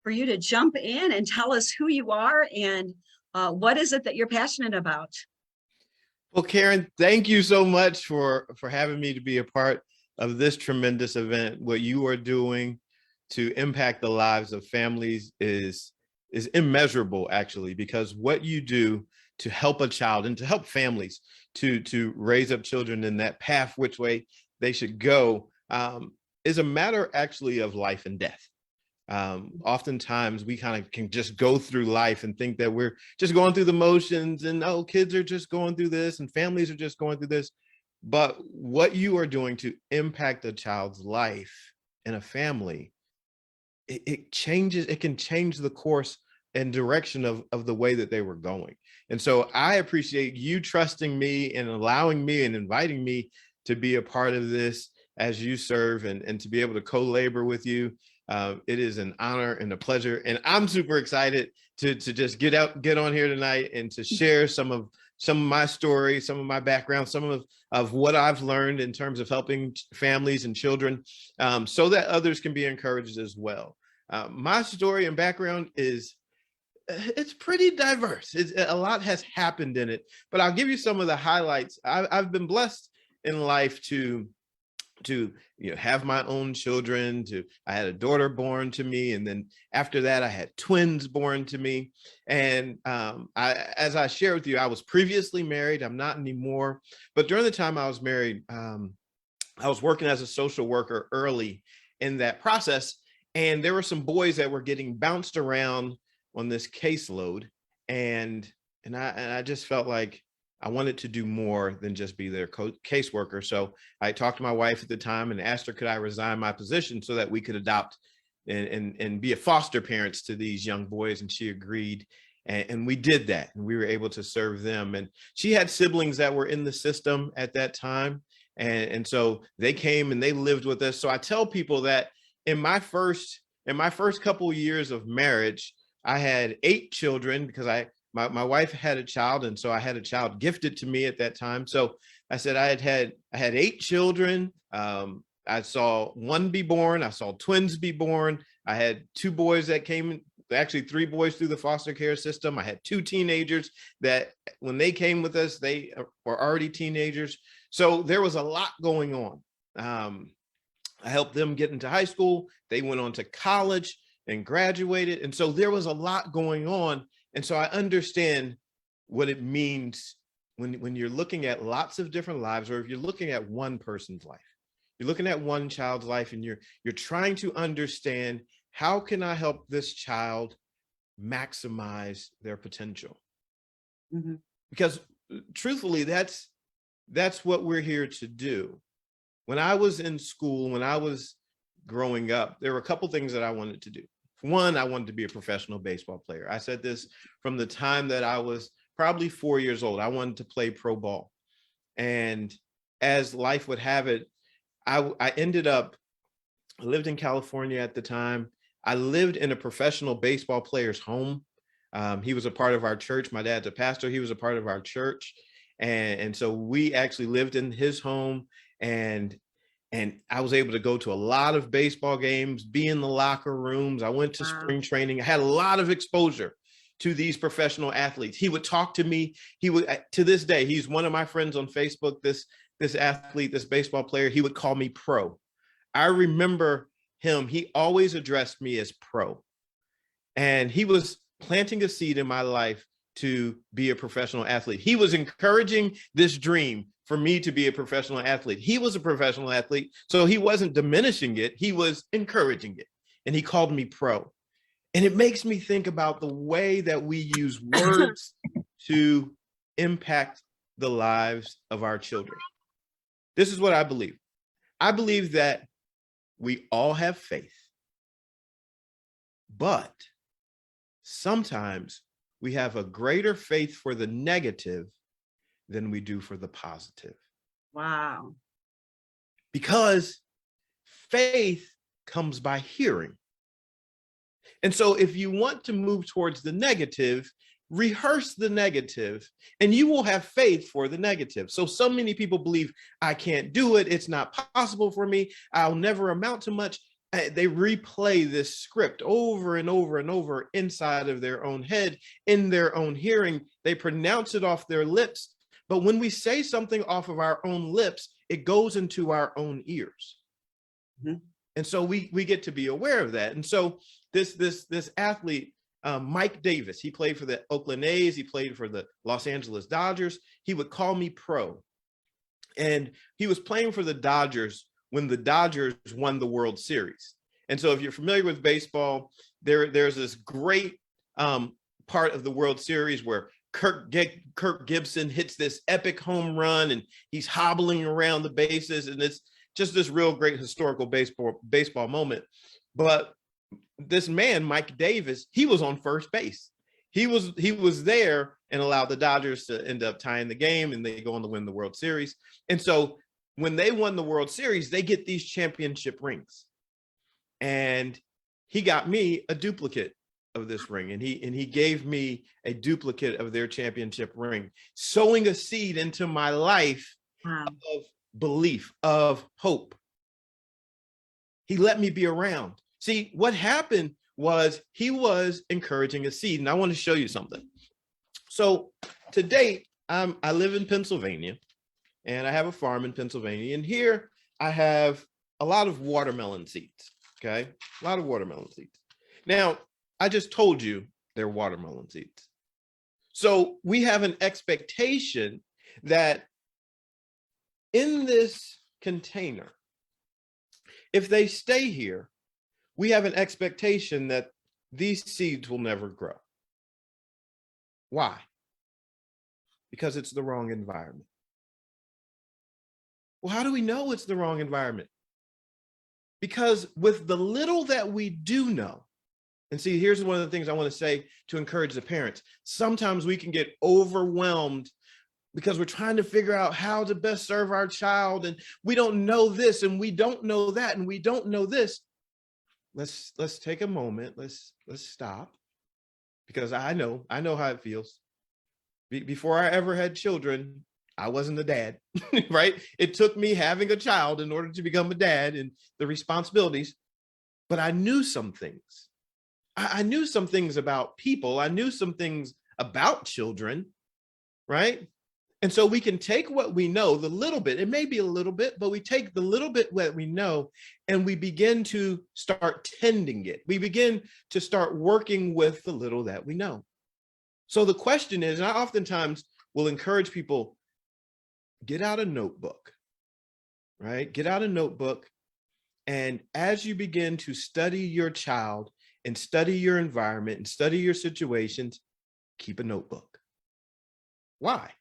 for you to jump in and tell us who you are and what is it that you're passionate about. Well, Karen, thank you so much for having me to be a part of this tremendous event. What you are doing to impact the lives of families is immeasurable, actually, because what you do to help a child and to help families to raise up children in that path which way they should go is a matter actually of life and death. Oftentimes we kind of can just go through life and think that we're just going through the motions and, oh, kids are just going through this and families are just going through this. But what you are doing to impact a child's life in a family, it can change the course and direction of the way that they were going. And so I appreciate you trusting me and allowing me and inviting me to be a part of this as you serve and to be able to co-labor with you. It is an honor and a pleasure, and I'm super excited to just get on here tonight and to share some of my story, some of my background, some of what I've learned in terms of helping families and children, so that others can be encouraged as well. My story and background it's pretty diverse. A lot has happened in it, but I'll give you some of the highlights. I've been blessed in life to have my own children. I had a daughter born to me, and then after that I had twins born to me. And as I shared with you, I was previously married. I'm not anymore, but during the time I was married, I was working as a social worker early in that process, and there were some boys that were getting bounced around on this caseload, and I just felt like I wanted to do more than just be their caseworker. So I talked to my wife at the time and asked her, could I resign my position so that we could adopt and be a foster parents to these young boys? And she agreed. And we did that, and we were able to serve them. And she had siblings that were in the system at that time. And so they came and they lived with us. So I tell people that in my first couple of years of marriage, I had 8 children because my wife had a child, and so I had a child gifted to me at that time. So I said I had 8 children. I saw one be born. I saw twins be born. I had 2 boys that came, actually 3 boys through the foster care system. I had 2 teenagers that when they came with us, they were already teenagers. So there was a lot going on. I helped them get into high school. They went on to college and graduated. And so there was a lot going on. And so I understand what it means when you're looking at lots of different lives, or if you're looking at one person's life, you're looking at one child's life, and you're trying to understand, how can I help this child maximize their potential? Mm-hmm. Because truthfully, that's what we're here to do. When I was in school, when I was growing up, there were a couple things that I wanted to do. One, I wanted to be a professional baseball player. I said this from the time that I was probably 4 years old. I wanted to play pro ball. And as life would have it, I ended up, I lived in California at the time. I lived in a professional baseball player's home. He was a part of our church. My dad's a pastor. He was a part of our church. And so we actually lived in his home, and I was able to go to a lot of baseball games, be in the locker rooms. I went to spring training. I had a lot of exposure to these professional athletes. He would talk to me. He would, to this day, he's one of my friends on Facebook, this athlete, this baseball player. He would call me pro. I remember him. He always addressed me as pro. And he was planting a seed in my life to be a professional athlete. He was encouraging this dream for me to be a professional athlete. He was a professional athlete, so he wasn't diminishing it. He was encouraging it. And he called me pro. And it makes me think about the way that we use words to impact the lives of our children. This is what I believe. I believe that we all have faith, but sometimes we have a greater faith for the negative than we do for the positive. Wow. Because faith comes by hearing. And so if you want to move towards the negative, rehearse the negative, and you will have faith for the negative. So many people believe, I can't do it. It's not possible for me. I'll never amount to much. they replay this script over and over and over inside of their own head, in their own hearing. They pronounce it off their lips. But when we say something off of our own lips, it goes into our own ears. Mm-hmm. And so we get to be aware of that. And so this athlete, Mike Davis, he played for the Oakland A's. He played for the Los Angeles Dodgers. He would call me pro. And he was playing for the Dodgers when the Dodgers won the World Series. And so if you're familiar with baseball, there's this great part of the World Series where Kirk Gibson hits this epic home run and he's hobbling around the bases. And it's just this real great historical baseball moment. But this man, Mike Davis, he was on first base. He was there and allowed the Dodgers to end up tying the game, and they go on to win the World Series. And so when they won the World Series, they get these championship rings. And he got me a duplicate of this ring, and he gave me a duplicate of their championship ring, sowing a seed into my life. Wow. Of belief, of hope. He let me be around. See, what happened was he was encouraging a seed, and I want to show you something. So to date, I live in Pennsylvania, and I have a farm in Pennsylvania, and here I have a lot of watermelon seeds, okay? A lot of watermelon seeds. Now, I just told you they're watermelon seeds. So we have an expectation that in this container, if they stay here, we have an expectation that these seeds will never grow. Why? Because it's the wrong environment. Well, how do we know it's the wrong environment? Because with the little that we do know, and see, here's one of the things I want to say to encourage the parents. Sometimes we can get overwhelmed because we're trying to figure out how to best serve our child, and we don't know this, and we don't know that, and we don't know this. Let's take a moment. Let's stop, because I know how it feels. Before I ever had children, I wasn't a dad, right? It took me having a child in order to become a dad and the responsibilities, but I knew some things. I knew some things about people. I knew some things about children, right? And so we can take what we know, the little bit, it may be a little bit, but we take the little bit that we know and we begin to start tending it. We begin to start working with the little that we know. So the question is, and I oftentimes will encourage people, get out a notebook, right? Get out a notebook. And as you begin to study your child and study your environment and study your situations, keep a notebook. Why?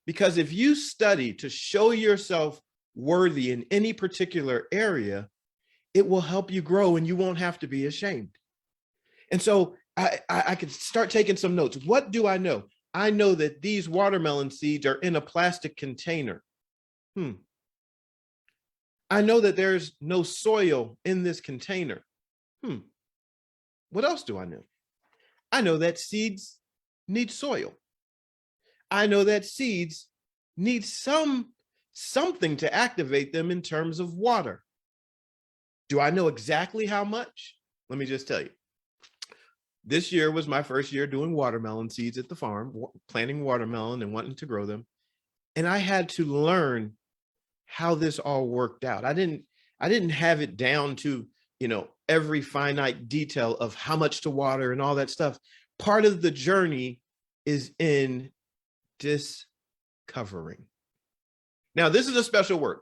Because if you study to show yourself worthy in any particular area, it will help you grow and you won't have to be ashamed. And so I could start taking some notes. What do I know? I know that these watermelon seeds are in a plastic container. I know that there's no soil in this container. What else do I know? I know that seeds need soil. I know that seeds need something to activate them in terms of water. Do I know exactly how much? Let me just tell you. This year was my first year doing watermelon seeds at the farm, planting watermelon and wanting to grow them. And I had to learn how this all worked out. I didn't have it down to, every finite detail of how much to water and all that stuff. Part of the journey is in discovering. Now, this is a special word,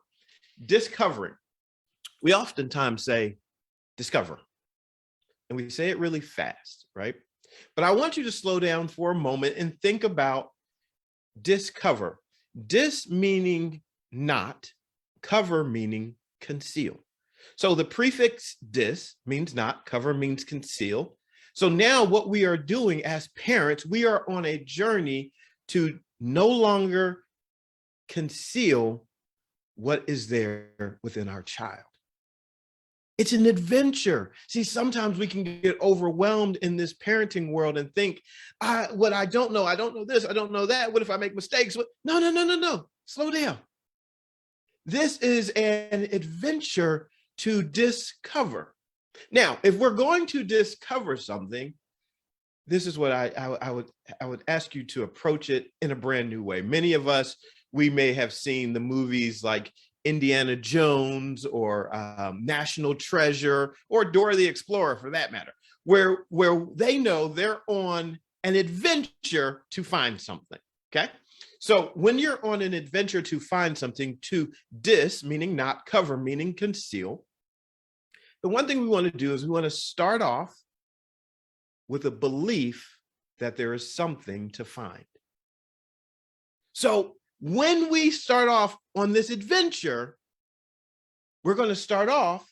discovering. We oftentimes say discover, and we say it really fast, right? But I want you to slow down for a moment and think about discover. Dis meaning not, cover meaning conceal. So the prefix dis means not, cover means conceal. So now what we are doing as parents, we are on a journey to no longer conceal what is there within our child. It's an adventure. See, sometimes we can get overwhelmed in this parenting world and think, what I don't know this, I don't know that. What if I make mistakes? No. Slow down. This is an adventure to discover. Now, if we're going to discover something, this is what I would ask you to approach it in a brand new way. Many of us, we may have seen the movies like Indiana Jones or National Treasure or Dora the Explorer, for that matter, where they know they're on an adventure to find something. Okay, so when you're on an adventure to find something, to meaning not, cover meaning conceal, the one thing we want to do is we want to start off with a belief that there is something to find. So when we start off on this adventure, we're going to start off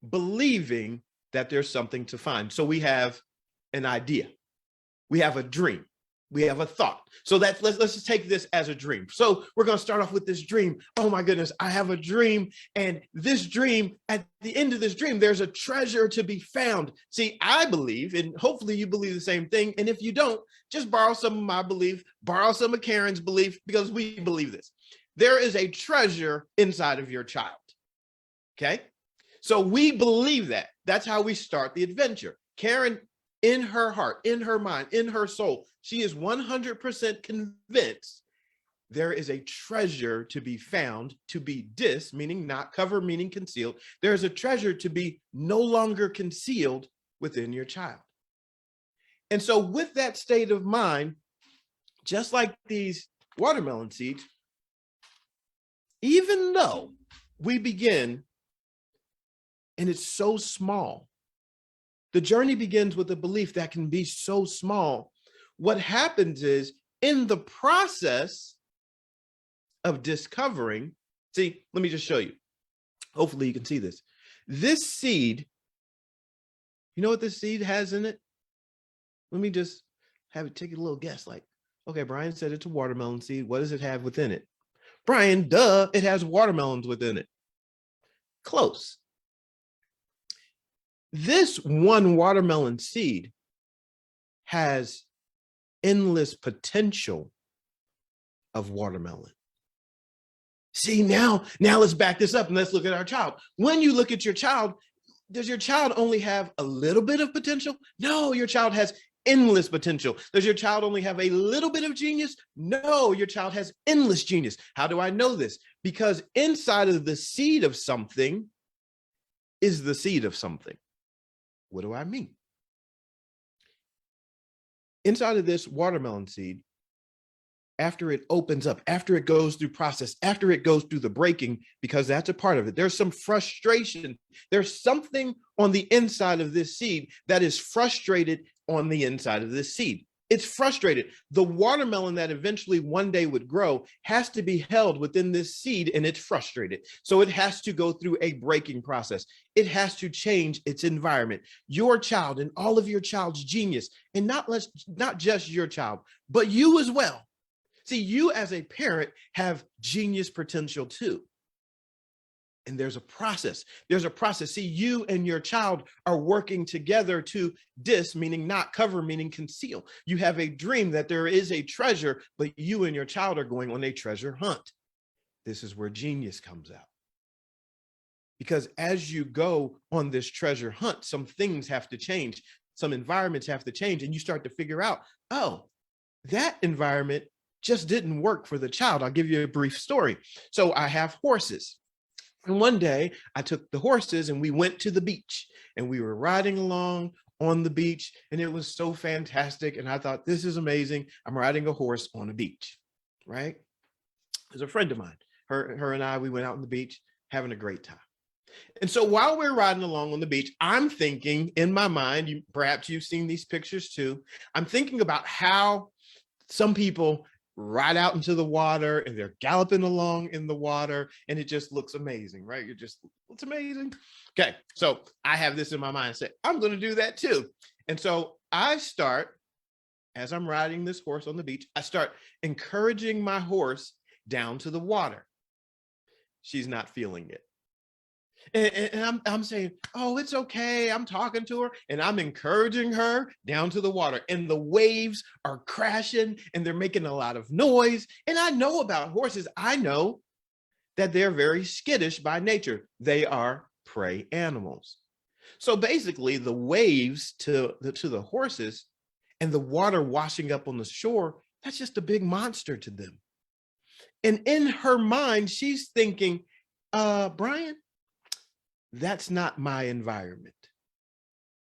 believing that there's something to find. So we have an idea, we have a dream, we have a thought. So let's just take this as a dream. So we're going to start off with this dream. Oh my goodness, I have a dream, and this dream, at the end of this dream, there's a treasure to be found. See, I believe, and hopefully you believe the same thing. And if you don't, just borrow some of my belief, borrow some of Karen's belief, because we believe this. There is a treasure inside of your child. Okay, so we believe that. That's how we start the adventure. Karen, in her heart, in her mind, in her soul, she is 100% convinced there is a treasure to be found, to be meaning not, cover meaning concealed. There is a treasure to be no longer concealed within your child. And so with that state of mind, just like these watermelon seeds, even though we begin and it's so small, the journey begins with a belief that can be so small. What happens is, in the process of discovering, see, let me just show you. Hopefully you can see this. This seed, you know what this seed has in it? Let me just have it take a little guess. Like, okay, Brian said it's a watermelon seed. What does it have within it? Brian, duh, it has watermelons within it. Close. This one watermelon seed has endless potential of watermelon. See, now let's back this up and let's look at our child. When you look at your child, does your child only have a little bit of potential? No, your child has endless potential. Does your child only have a little bit of genius? No, your child has endless genius. How do I know this? Because inside of the seed of something is the seed of something. What do I mean? Inside of this watermelon seed, after it opens up, after it goes through process, after it goes through the breaking, because that's a part of it, there's some frustration. There's something on the inside of this seed that is frustrated on the inside of this seed. It's frustrated. The watermelon that eventually one day would grow has to be held within this seed, and it's frustrated. So it has to go through a breaking process. It has to change its environment. Your child and all of your child's genius, and not just your child, but you as well. See, you as a parent have genius potential too. And there's a process. There's a process. See, you and your child are working together to meaning not, cover meaning conceal. You have a dream that there is a treasure, but you and your child are going on a treasure hunt. This is where genius comes out. Because as you go on this treasure hunt, some things have to change. Some environments have to change, and you start to figure out, oh, that environment just didn't work for the child. I'll give you a brief story. So I have horses. And one day I took the horses and we went to the beach, and we were riding along on the beach, and it was so fantastic. And I thought, this is amazing. I'm riding a horse on a beach, right? There's a friend of mine, her and I, we went out on the beach having a great time. And so while we're riding along on the beach, I'm thinking in my mind, perhaps you've seen these pictures too. I'm thinking about how some people ride out into the water and they're galloping along in the water, and it just looks amazing, right? It's amazing. Okay, so I have this in my mind, say, I'm going to do that too. And so I start, as I'm riding this horse on the beach, I start encouraging my horse down to the water. She's not feeling it. And I'm saying, oh, it's okay. I'm talking to her and I'm encouraging her down to the water, and the waves are crashing and they're making a lot of noise. And I know about horses. I know that they're very skittish by nature. They are prey animals. So basically the waves to the horses and the water washing up on the shore, that's just a big monster to them. And in her mind, she's thinking, Brian, that's not my environment.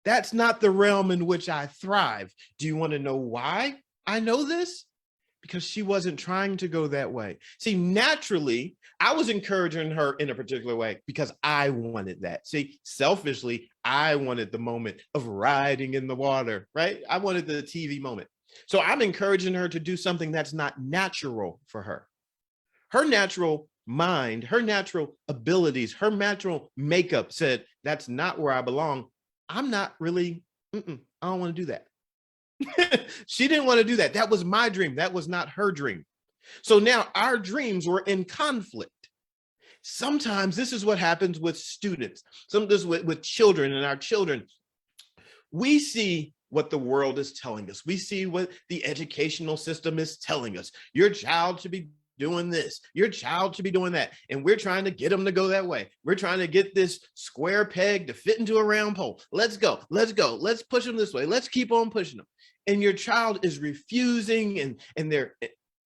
That's not the realm in which I thrive. Do you want to know why I know this? Because she wasn't trying to go that way. See, naturally, I was encouraging her in a particular way because I wanted that. See, selfishly, I wanted the moment of riding in the water, right? I wanted the TV moment. So I'm encouraging her to do something that's not natural for her. Her natural mind, her natural abilities, her natural makeup said, that's not where I belong. I'm not really, I don't want to do that. She didn't want to do that. That was my dream. That was not her dream. So now our dreams were in conflict. Sometimes this is what happens with students. Sometimes with children and our children. We see what the world is telling us. We see what the educational system is telling us. Your child should be doing this. Your child should be doing that. And we're trying to get them to go that way. We're trying to get this square peg to fit into a round pole. Let's go. Let's go. Let's push them this way. Let's keep on pushing them. And your child is refusing. And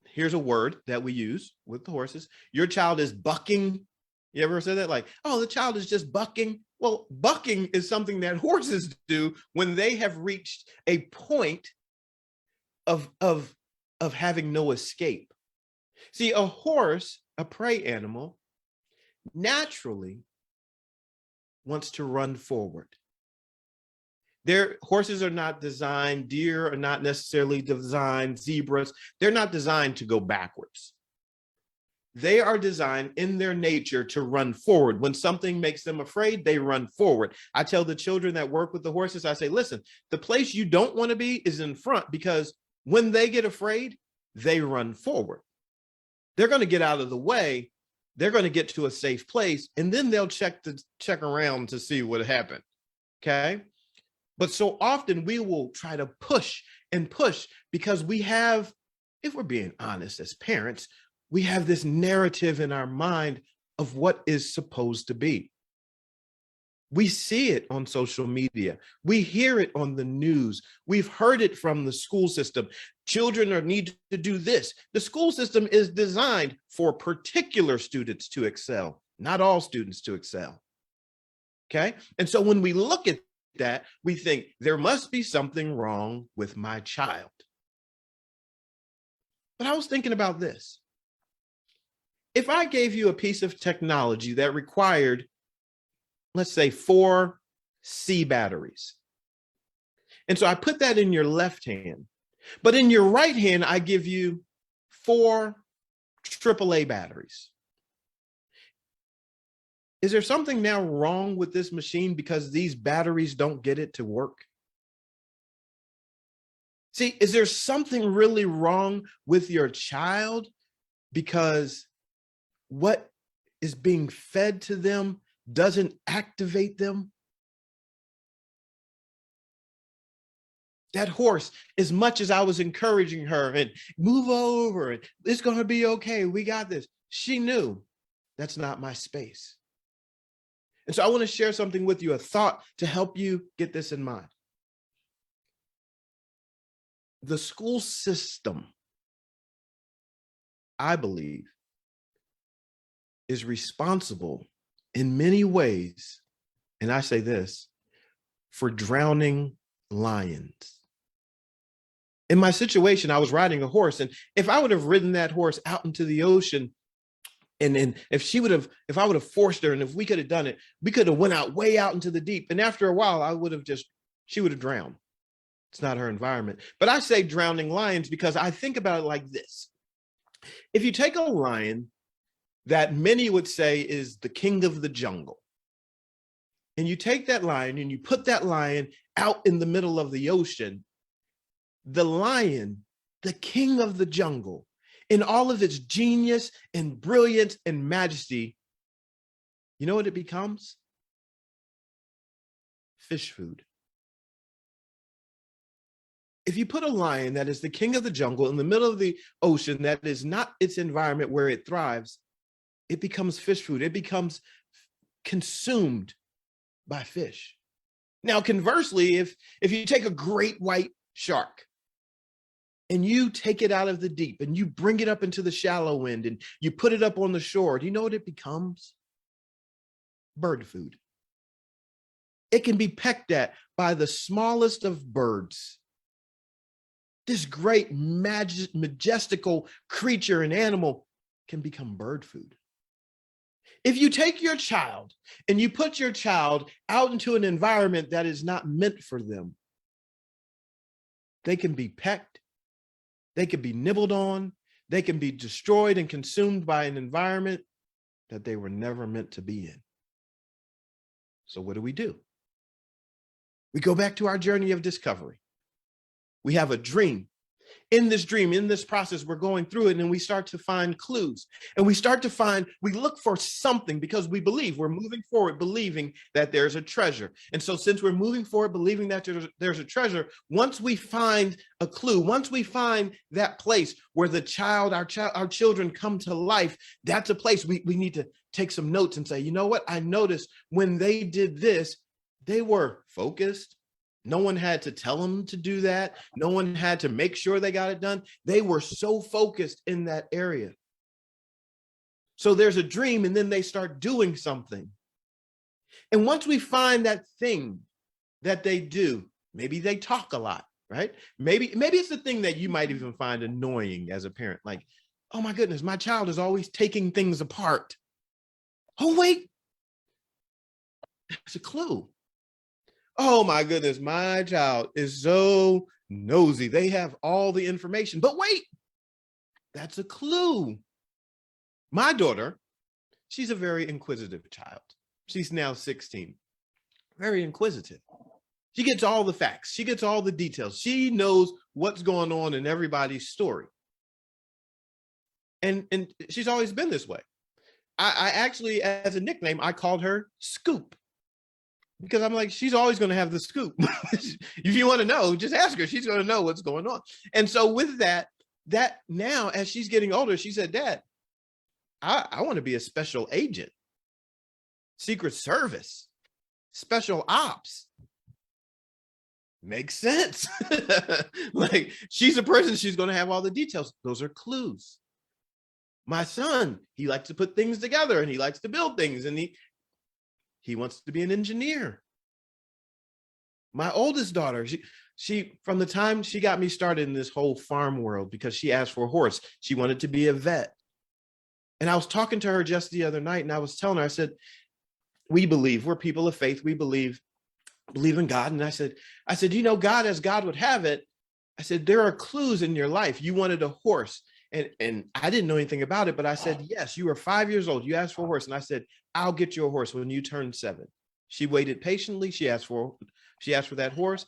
here's a word that we use with the horses. Your child is bucking. You ever said that? Like, oh, the child is just bucking. Well, bucking is something that horses do when they have reached a point of having no escape. See, a horse, a prey animal, naturally wants to run forward. Horses are not designed, deer are not necessarily designed, zebras, they're not designed to go backwards. They are designed in their nature to run forward. When something makes them afraid, they run forward. I tell the children that work with the horses, I say, listen, the place you don't want to be is in front, because when they get afraid, they run forward. They're going to get out of the way. They're going to get to a safe place, and then they'll check around to see what happened. Okay. But so often we will try to push and push because we have, if we're being honest as parents, we have this narrative in our mind of what is supposed to be. We see it on social media. We hear it on the news. We've heard it from the school system. Children need to do this. The school system is designed for particular students to excel, not all students to excel. Okay. And so when we look at that, we think there must be something wrong with my child. But I was thinking about this. If I gave you a piece of technology that required, let's say, 4 C batteries. And so I put that in your left hand, but in your right hand, I give you 4 AAA batteries. Is there something now wrong with this machine because these batteries don't get it to work? See, is there something really wrong with your child because what is being fed to them doesn't activate them? That horse, as much as I was encouraging her and move over and it's going to be okay, we got this, she knew that's not my space. And so I want to share something with you, a thought to help you get this in mind. The school system, I believe, is responsible in many ways, and I say this, for drowning lions. In my situation, I was riding a horse, and if I would have ridden that horse out into the ocean, and then if I would have forced her, and if we could have done it, we could have went out way out into the deep. And after a while, she would have drowned. It's not her environment. But I say drowning lions because I think about it like this. If you take a lion that many would say is the king of the jungle, and you take that lion and you put that lion out in the middle of the ocean, the lion, the king of the jungle, in all of its genius and brilliance and majesty, you know what it becomes? Fish food. If you put a lion that is the king of the jungle in the middle of the ocean, that is not its environment where it thrives, it becomes fish food. It becomes consumed by fish. Now, conversely, if you take a great white shark and you take it out of the deep and you bring it up into the shallow end and you put it up on the shore, do you know what it becomes? Bird food. It can be pecked at by the smallest of birds. This great, majestical creature and animal can become bird food. If you take your child and you put your child out into an environment that is not meant for them, they can be pecked, they can be nibbled on, they can be destroyed and consumed by an environment that they were never meant to be in. So what do? We go back to our journey of discovery. We have a dream. In this dream, in this process, we're going through it and we start to find clues and we look for something because we believe we're moving forward, believing that there's a treasure. And so since we're moving forward, believing that there's a treasure, once we find a clue, once we find that place where our children come to life, that's a place we need to take some notes and say, you know what? I noticed when they did this, they were focused. No one had to tell them to do that. No one had to make sure they got it done. They were so focused in that area. So there's a dream and then they start doing something. And once we find that thing that they do, maybe they talk a lot, right? Maybe it's the thing that you might even find annoying as a parent. Like, oh my goodness, my child is always taking things apart. Oh, wait, that's a clue. Oh my goodness, my child is so nosy. They have all the information, but wait, that's a clue. My daughter, she's a very inquisitive child. She's now 16, very inquisitive. She gets all the facts. She gets all the details. She knows what's going on in everybody's story. And she's always been this way. I actually, as a nickname, I called her Scoop. Because I'm like, she's always going to have the scoop. If you want to know, just ask her. She's going to know what's going on. And so with that now, as she's getting older, she said, Dad, I want to be a special agent, Secret Service, special ops. Makes sense. Like, she's a person, she's going to have all the details. Those are clues. My son, he likes to put things together and he likes to build things and he wants to be an engineer. My oldest daughter, she from the time she got me started in this whole farm world, because she asked for a horse, she wanted to be a vet. And I was talking to her just the other night and I was telling her, I said, we're people of faith. We believe in God. And I said, you know, God, as God would have it, I said, there are clues in your life. You wanted a horse. And I didn't know anything about it, but I said, yes, you were 5 years old. You asked for a horse. And I said, I'll get you a horse when you turn 7. She waited patiently. She asked for that horse.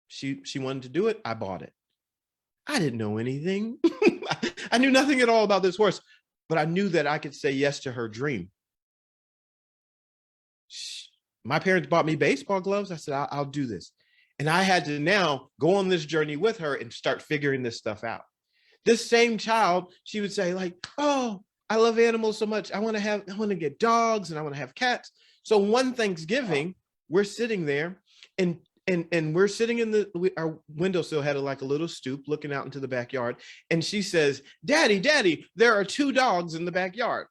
She wanted to do it. I bought it. I didn't know anything. I knew nothing at all about this horse, but I knew that I could say yes to her dream. My parents bought me baseball gloves. I said, I'll do this. And I had to now go on this journey with her and start figuring this stuff out. This same child, she would say like, oh, I love animals so much. I want to get dogs and I want to have cats. So one Thanksgiving, we're sitting there and we're sitting in our windowsill had like a little stoop looking out into the backyard. And she says, Daddy, there are 2 dogs in the backyard,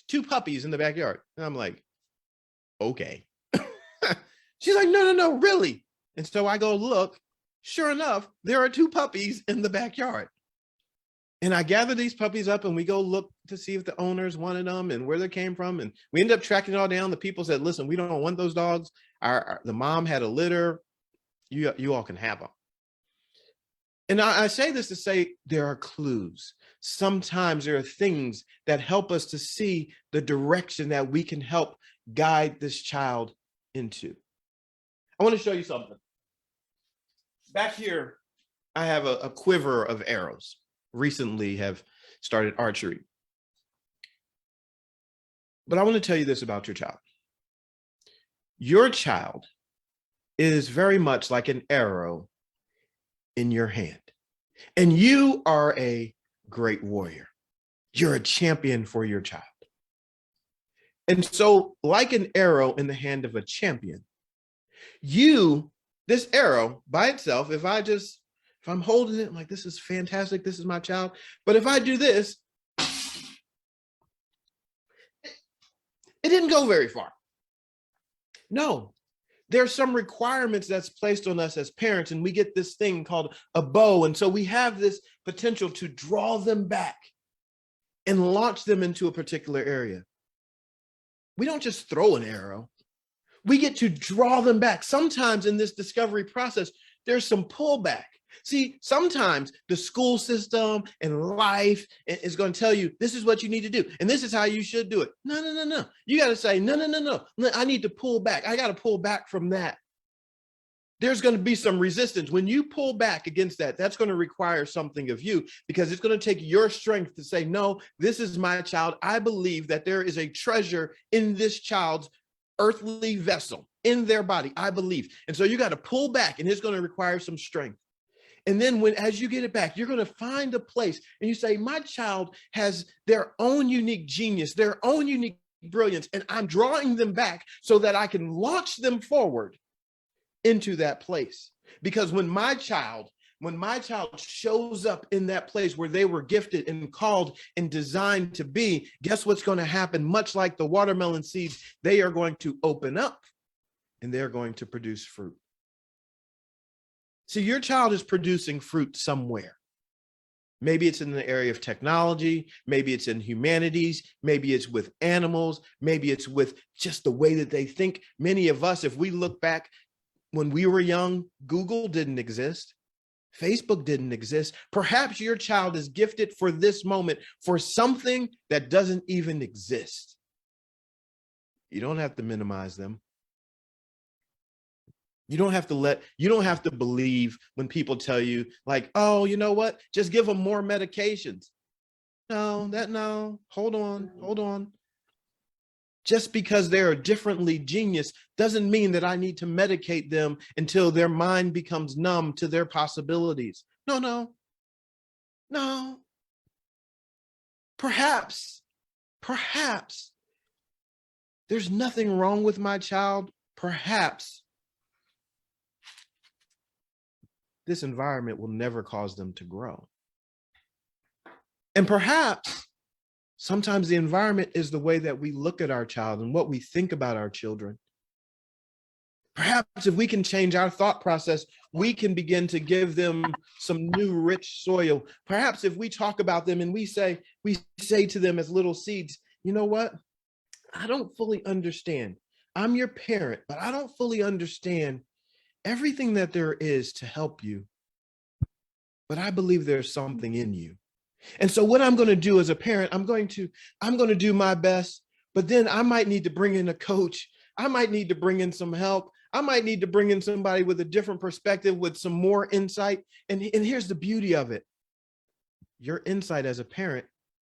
2 puppies in the backyard. And I'm like, okay. She's like, no, really. And so I go look, sure enough, there are 2 puppies in the backyard. And I gather these puppies up and we go look to see if the owners wanted them and where they came from. And we end up tracking it all down. The people said, listen, we don't want those dogs. The mom had a litter. You all can have them. And I say this to say there are clues. Sometimes there are things that help us to see the direction that we can help guide this child into. I want to show you something. Back here, I have a quiver of arrows. Recently have started archery. But I want to tell you this about your child. Your child is very much like an arrow in your hand. And you are a great warrior. You're a champion for your child. And so, like an arrow in the hand of a champion, this arrow by itself, if I'm holding it like, this is fantastic, this is my child. But if I do this, it didn't go very far. No, there's some requirements that's placed on us as parents, and we get this thing called a bow. And so we have this potential to draw them back and launch them into a particular area. We don't just throw an arrow. We get to draw them back. Sometimes in this discovery process, there's some pullback. See, sometimes the school system and life is going to tell you, this is what you need to do, and this is how you should do it. No. You got to say, no. I need to pull back. I got to pull back from that. There's going to be some resistance. When you pull back against that, that's going to require something of you, because it's going to take your strength to say, no, this is my child. I believe that there is a treasure in this child's earthly vessel, in their body, I believe. And so you got to pull back, and it's going to require some strength. And then as you get it back, you're going to find a place and you say, my child has their own unique genius, their own unique brilliance, and I'm drawing them back so that I can launch them forward into that place. Because when my child shows up in that place where they were gifted and called and designed to be, guess what's going to happen? Much like the watermelon seeds, they are going to open up and they're going to produce fruit. See, your child is producing fruit somewhere. Maybe it's in the area of technology, maybe it's in humanities, maybe it's with animals, maybe it's with just the way that they think. Many of us, if we look back when we were young, Google didn't exist. Facebook didn't exist. Perhaps your child is gifted for this moment for something that doesn't even exist. You don't have to minimize them. You don't have to believe when people tell you like, oh, you know what? Just give them more medications. No, hold on. Just because they're differently genius doesn't mean that I need to medicate them until their mind becomes numb to their possibilities. No. Perhaps there's nothing wrong with my child. Perhaps this environment will never cause them to grow. And perhaps sometimes the environment is the way that we look at our child and what we think about our children. Perhaps if we can change our thought process, we can begin to give them some new rich soil. Perhaps if we talk about them and we say to them as little seeds, you know what? I don't fully understand. I'm your parent, but I don't fully understand everything that there is to help you. But I believe there's something in you. And so what I'm going to do as a parent, I'm going to do my best, but then I might need to bring in a coach. I might need to bring in some help. I might need to bring in somebody with a different perspective, with some more insight. And here's the beauty of it. Your insight as a parent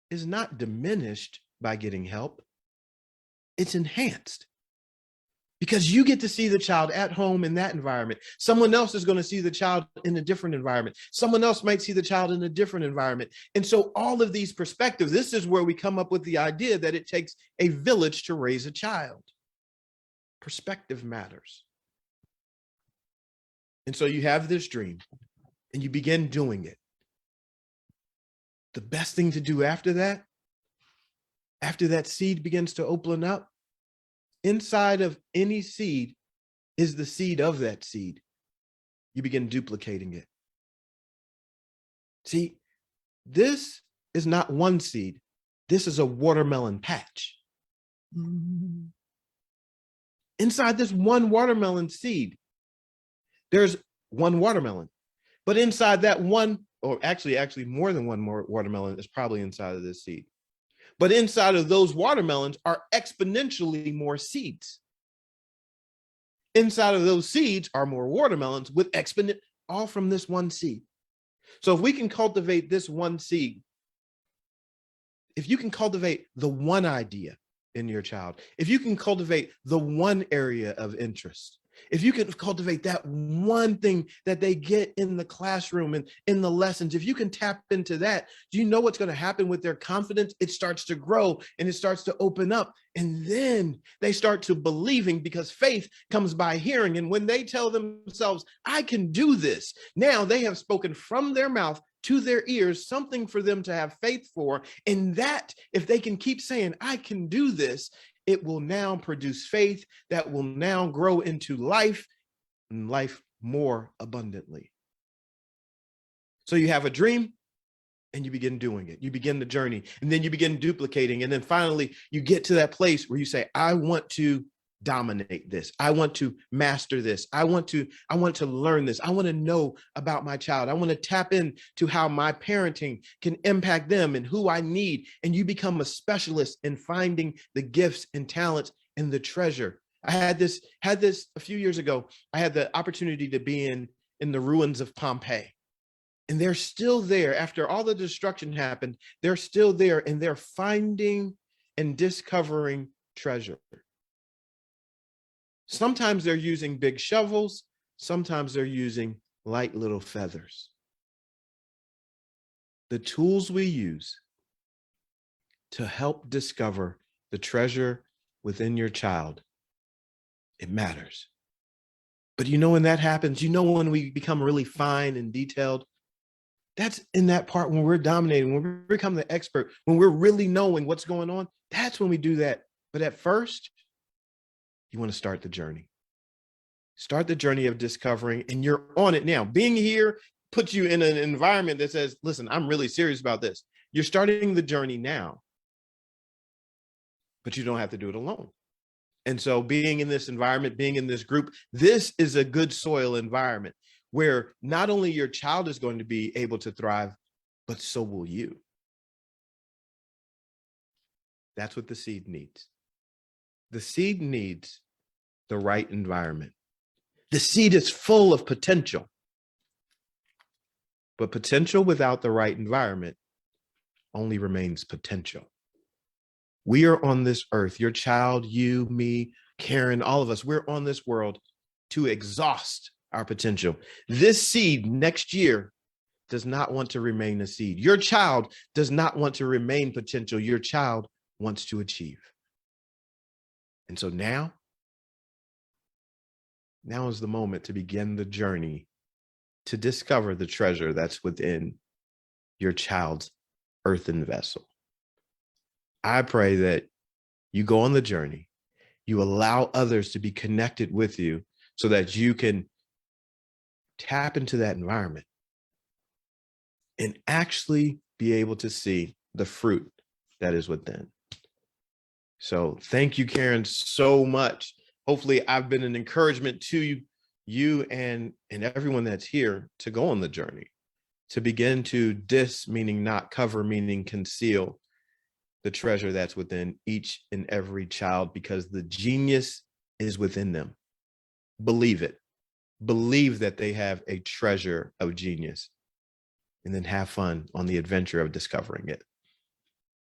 is not diminished by getting help. It's enhanced. Because you get to see the child at home in that environment. Someone else is going to see the child in a different environment. Someone else might see the child in a different environment. And so all of these perspectives, this is where we come up with the idea that it takes a village to raise a child. Perspective matters. And so you have this dream and you begin doing it. The best thing to do after that seed begins to open up, inside of any seed is the seed of that seed. You begin duplicating it. See, this is not one seed. This is a watermelon patch. Inside this one watermelon seed, there's one watermelon. But inside that one, or actually more than one more watermelon is probably inside of this seed. But inside of those watermelons are exponentially more seeds. Inside of those seeds are more watermelons with all from this one seed. So if we can cultivate this one seed, if you can cultivate the one idea in your child, if you can cultivate the one area of interest, If you can cultivate that one thing that they get in the classroom and in the lessons, if you can tap into that, do you know what's going to happen with their confidence? It starts to grow and it starts to open up. And then they start to believing, because faith comes by hearing. And when they tell themselves, I can do this, now they have spoken from their mouth to their ears, something for them to have faith for. And that, if they can keep saying, I can do this, it will now produce faith that will now grow into life, and life more abundantly. So you have a dream and you begin doing it. You begin the journey, and then you begin duplicating. And then finally you get to that place where you say, I want to dominate this. I want to master this. I want to learn this. I want to know about my child. I want to tap into how my parenting can impact them and who I need. And you become a specialist in finding the gifts and talents and the treasure. I had this a few years ago. I had the opportunity to be in the ruins of Pompeii. And they're still there after all the destruction happened. They're still there, and they're finding and discovering treasure. Sometimes they're using big shovels. Sometimes they're using light little feathers. The tools we use to help discover the treasure within your child, it matters. But you know when that happens, you know when we become really fine and detailed, that's in that part when we're dominating, when we become the expert, when we're really knowing what's going on, that's when we do that. But at first, you want to start the journey. Start the journey of discovering, and you're on it now. Being here puts you in an environment that says, listen, I'm really serious about this. You're starting the journey now, but you don't have to do it alone. And so being in this environment, being in this group, this is a good soil environment where not only your child is going to be able to thrive, but so will you. That's what the seed needs. The seed needs the right environment. The seed is full of potential, but potential without the right environment only remains potential. We are on this earth, your child, you, me, Karen, all of us, we're on this world to exhaust our potential. This seed next year does not want to remain a seed. Your child does not want to remain potential. Your child wants to achieve. And so now is the moment to begin the journey to discover the treasure that's within your child's earthen vessel. I pray that you go on the journey, you allow others to be connected with you so that you can tap into that environment and actually be able to see the fruit that is within. So thank you, Karen, so much. Hopefully I've been an encouragement to you and everyone that's here to go on the journey, to begin to meaning not cover, meaning conceal the treasure that's within each and every child, because the genius is within them. Believe it. Believe that they have a treasure of genius, and then have fun on the adventure of discovering it.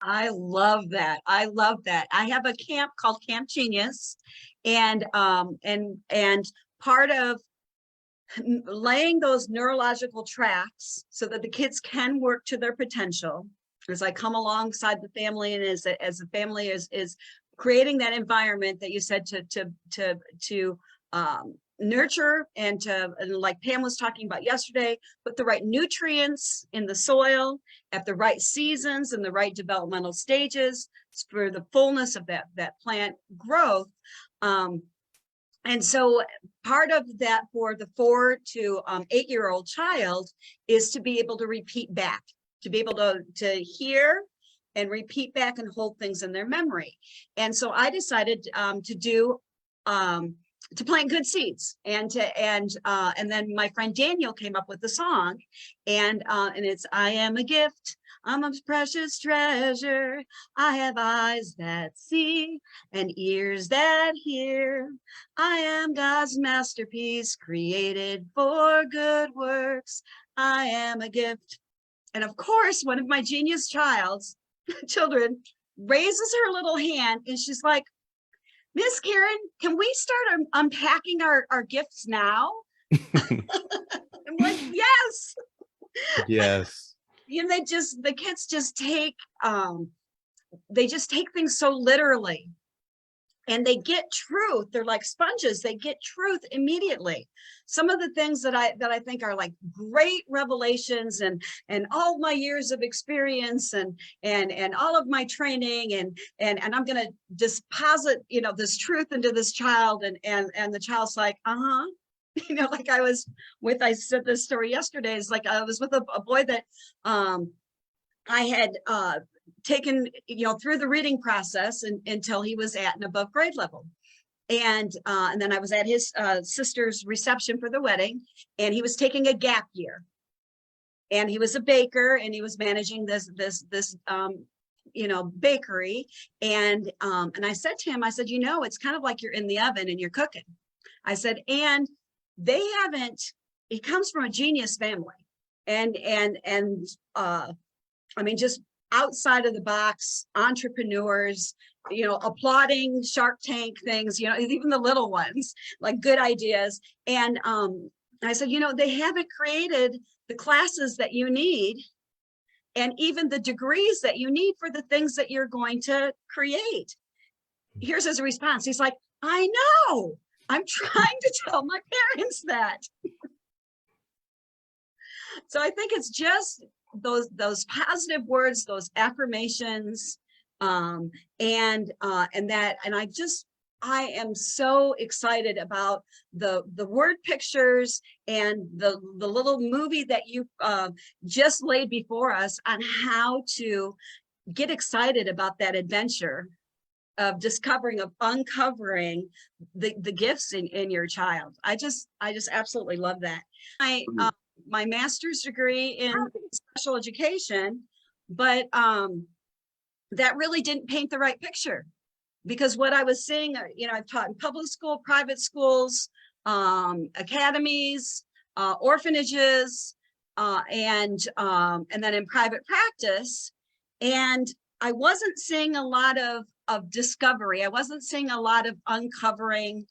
I love that. I love that. I have a camp called Camp Genius, and part of laying those neurological tracks so that the kids can work to their potential, as I come alongside the family, and as the family is creating that environment that you said to nurture and like Pam was talking about yesterday, put the right nutrients in the soil at the right seasons and the right developmental stages for the fullness of that plant growth. And so part of that for the 4 to 8-year-old child is to be able to repeat back, to be able to hear and repeat back and hold things in their memory. And so I decided to plant good seeds, and then my friend Daniel came up with the song, and it's, I am a gift, I'm a precious treasure, I have eyes that see and ears that hear, I am God's masterpiece, created for good works, I am a gift. And of course, one of my genius children raises her little hand, and she's like, Miss Karen, can we start unpacking our gifts now? I'm like, yes. Yes. You know, the kids just take, they just take things so literally. And they get truth. They're like sponges. They get truth immediately. Some of the things that I think are like great revelations, and all my years of experience, and all of my training, and I'm going to deposit, you know, this truth into this child, and the child's like, you know, like I said this story yesterday. It's like I was with a boy that I had taken, you know, through the reading process until he was at an above grade level. And then I was at his sister's reception for the wedding, and he was taking a gap year. And he was a baker, and he was managing this you know, bakery. And I said to him, I said, you know, it's kind of like you're in the oven and you're cooking. I said, and they haven't, he comes from a genius family. And I mean, just outside of the box entrepreneurs, you know, applauding Shark Tank things, you know, even the little ones, like good ideas. And I said, you know, they haven't created the classes that you need, and even the degrees that you need for the things that you're going to create. Here's his response. He's like, I know, I'm trying to tell my parents that. So I think it's just those positive words, those affirmations, and I am so excited about the word pictures and the little movie that you just laid before us on how to get excited about that adventure of discovering, of uncovering the gifts in your child. I just absolutely love that. My master's degree in special education, but that really didn't paint the right picture, because what I was seeing, you know, I've taught in public school, private schools, academies, orphanages, and then in private practice, and I wasn't seeing a lot of discovery. I wasn't seeing a lot of uncovering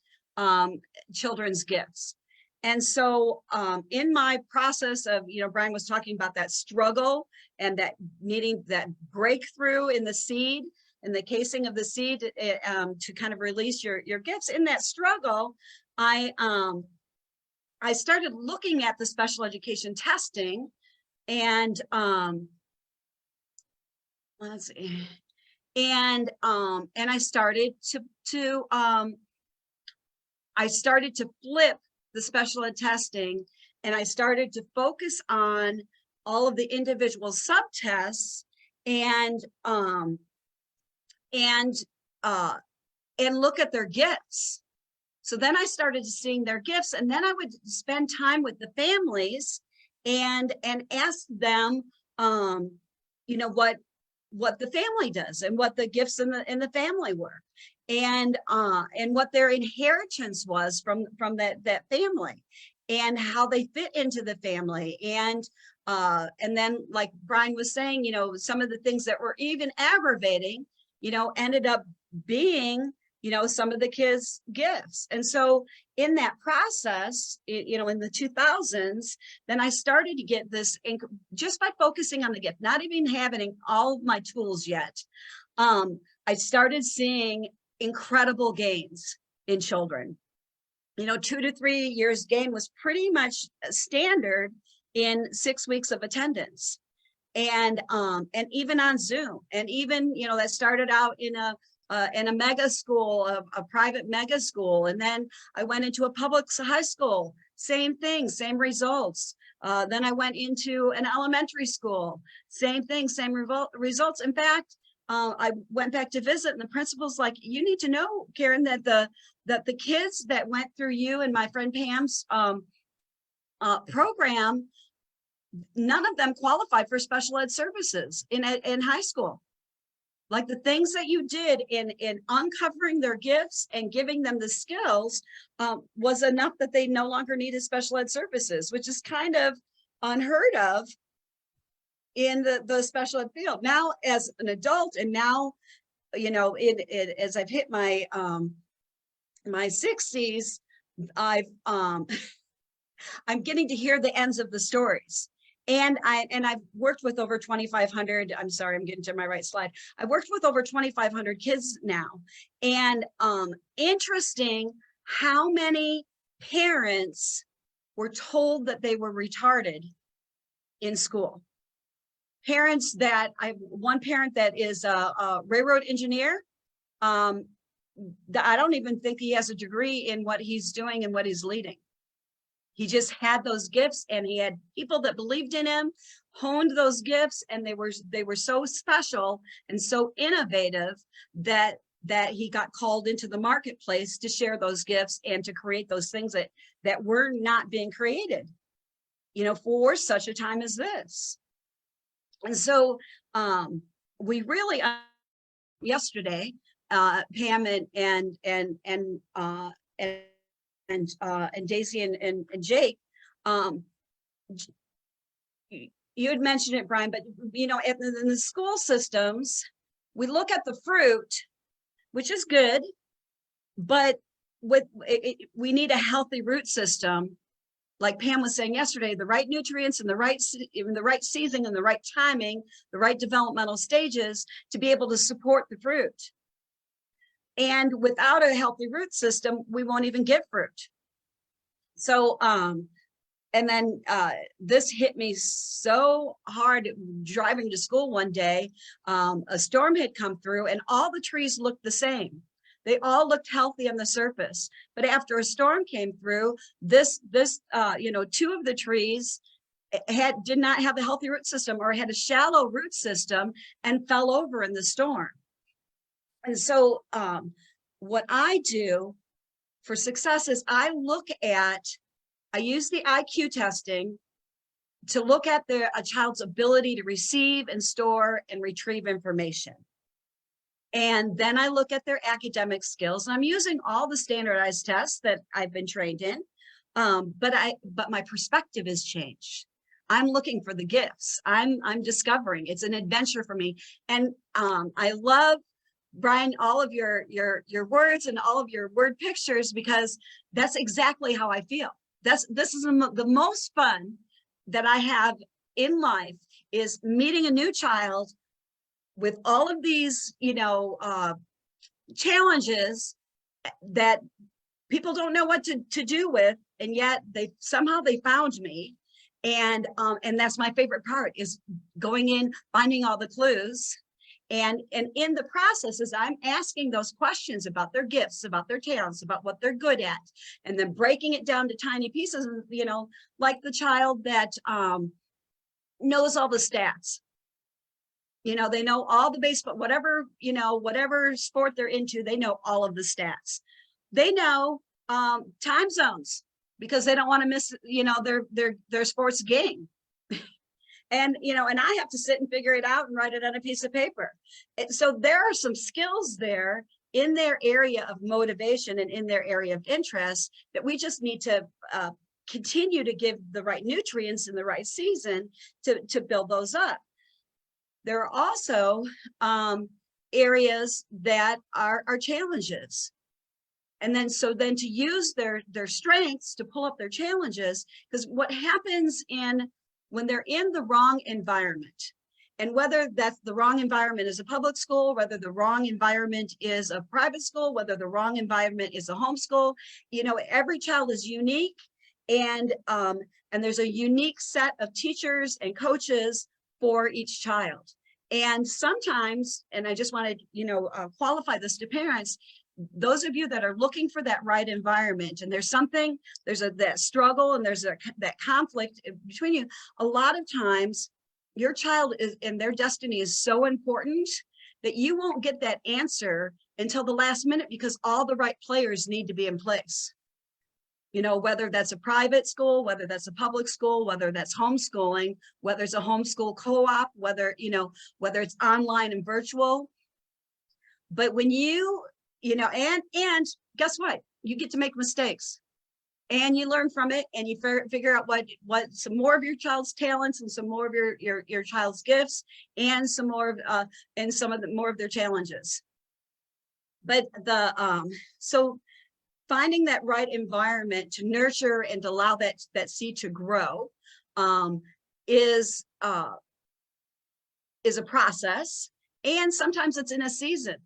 children's gifts. And so in my process of, you know, Brian was talking about that struggle and that needing that breakthrough in the seed, in the casing of the seed, to kind of release your gifts. In that struggle, I started looking at the special education testing, and let's see, and I started to flip the special ed testing, and I started to focus on all of the individual subtests and look at their gifts. So then I started seeing their gifts, and then I would spend time with the families and ask them, you know, what the family does and what the gifts in the family were, and what their inheritance was from that family, and how they fit into the family. And then, like Brian was saying, you know, some of the things that were even aggravating, you know, ended up being, you know, some of the kids' gifts. And so in that process, you know, in the 2000s, then I started to get this, just by focusing on the gift, not even having all my tools yet. I started seeing incredible gains in children. You know, 2 to 3 years gain was pretty much standard in 6 weeks of attendance. And even on Zoom, and even, you know, that started out in a mega school, a private mega school. And then I went into a public high school, same thing, same results. Then I went into an elementary school, same thing, same results. In fact, I went back to visit, and the principal's like, you need to know, Karen, that the kids that went through you and my friend Pam's program, none of them qualified for special ed services in high school. Like the things that you did in uncovering their gifts and giving them the skills was enough that they no longer needed special ed services, which is kind of unheard of in the special ed field. Now, as an adult, and now, you know, as I've hit my my 60s, I've I'm getting to hear the ends of the stories. And I've worked with over 2,500. I'm sorry, I'm getting to my right slide. I've worked with over 2,500 kids now. And interesting how many parents were told that they were retarded in school. Parents that one parent that is a railroad engineer. I don't even think he has a degree in what he's doing and what he's leading. He just had those gifts, and he had people that believed in him, honed those gifts, and they were so special and so innovative that he got called into the marketplace to share those gifts and to create those things that were not being created, for such a time as this. And so we really yesterday, Pam and Daisy and Jake, you had mentioned it, Brian, but in the school systems, we look at the fruit, which is good, but we need a healthy root system. Like Pam was saying yesterday, the right nutrients and the right season and the right timing, the right developmental stages to be able to support the fruit. And without a healthy root system, we won't even get fruit. So, and then this hit me so hard driving to school one day. A storm had come through and all the trees looked the same. They all looked healthy on the surface. But after a storm came through, two of the trees did not have a healthy root system, or had a shallow root system and fell over in the storm. And so what I do for success is I use the IQ testing to look at a child's ability to receive and store and retrieve information. And then I look at their academic skills. And I'm using all the standardized tests that I've been trained in, but my perspective has changed. I'm looking for the gifts. I'm discovering. It's an adventure for me. And I love, Brian, all of your words and all of your word pictures, because that's exactly how I feel. This is the most fun that I have in life, is meeting a new child with all of these, challenges that people don't know what to do with, and yet they found me. And that's my favorite part, is going in, finding all the clues. And in the process, as I'm asking those questions about their gifts, about their talents, about what they're good at, and then breaking it down to tiny pieces, like the child that knows all the stats. They know all the baseball, whatever sport they're into, they know all of the stats. They know time zones, because they don't want to miss, their sports game. And I have to sit and figure it out and write it on a piece of paper. So there are some skills there in their area of motivation and in their area of interest that we just need to continue to give the right nutrients in the right season to build those up. There are also areas that are challenges. And then to use their strengths to pull up their challenges, because what happens when they're in the wrong environment, and whether that's the wrong environment is a public school, whether the wrong environment is a private school, whether the wrong environment is a homeschool, every child is unique, and there's a unique set of teachers and coaches for each child. And sometimes, and I just want to qualify this to parents, those of you that are looking for that right environment, and there's that struggle, and there's that conflict between you, a lot of times your child and their destiny is so important that you won't get that answer until the last minute, because all the right players need to be in place. Whether that's a private school, whether that's a public school, whether that's homeschooling, whether it's a homeschool co-op, whether it's online and virtual. But when and guess what? You get to make mistakes, and you learn from it, and you figure out what some more of your child's talents, and some more of your child's gifts, and some more of more of their challenges. But so finding that right environment to nurture and to allow that seed to grow is a process. And sometimes it's in a season.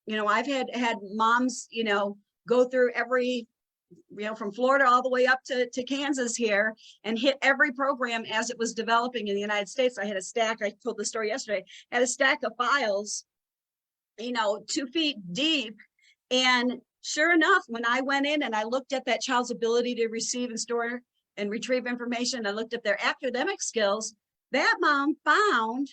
You know, I've had moms, you know, go through every, you know, from Florida all the way up to Kansas here, and hit every program as it was developing in the United States. I had a stack, I told the story yesterday, had a stack of files, you know, 2 feet deep. And sure enough, when I went in and I looked at that child's ability to receive and store and retrieve information, I looked at their academic skills, that mom found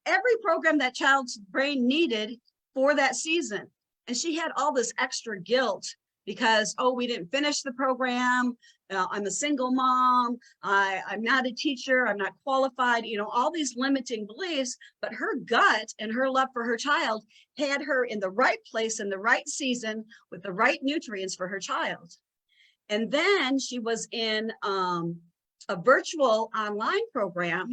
every program that child's brain needed for that season. And she had all this extra guilt because, oh, we didn't finish the program. I'm a single mom. I'm not a teacher. I'm not qualified. You know, all these limiting beliefs, but her gut and her love for her child had her in the right place in the right season with the right nutrients for her child. And then she was in a virtual online program.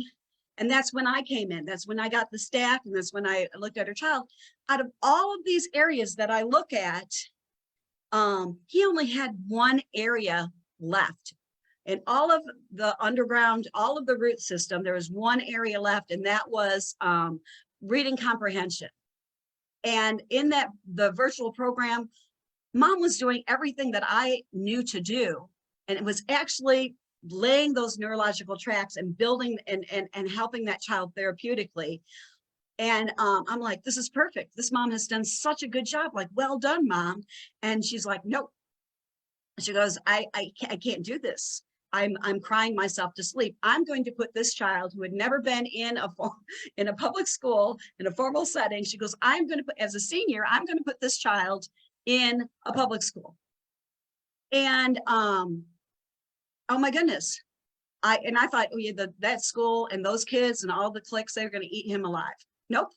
And that's when I came in. That's when I got the stack. And that's when I looked at her child. Out of all of these areas that I look at, he only had one area left. And all of the underground, all of the root system, there was one area left, and that was reading comprehension. And in the virtual program, mom was doing everything that I knew to do. And it was actually laying those neurological tracks and building and helping that child therapeutically. And I'm like, this is perfect. This mom has done such a good job. Like, well done, mom. And she's like, nope. She goes, I can't do this. I'm crying myself to sleep. I'm going to put this child who had never been in a public school in a formal setting. She goes, I'm going to put, as a senior, I'm going to put this child in a public school. And oh my goodness. I thought, oh yeah, that school and those kids and all the cliques, they're going to eat him alive. Nope.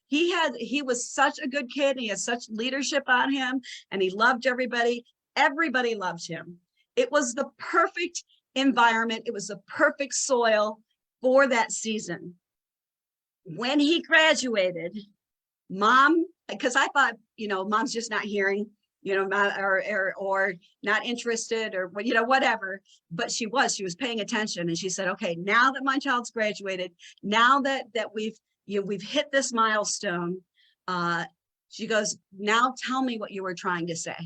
He was such a good kid. He had such leadership on him, and he loved everybody. Everybody loved him. It was the perfect environment. It was the perfect soil for that season. When he graduated, mom, because I thought, you know, mom's just not hearing, you know, or not interested, or, you know, whatever. But she was paying attention, and she said, okay, now that my child's graduated, now that we've hit this milestone, she goes, now tell me what you were trying to say.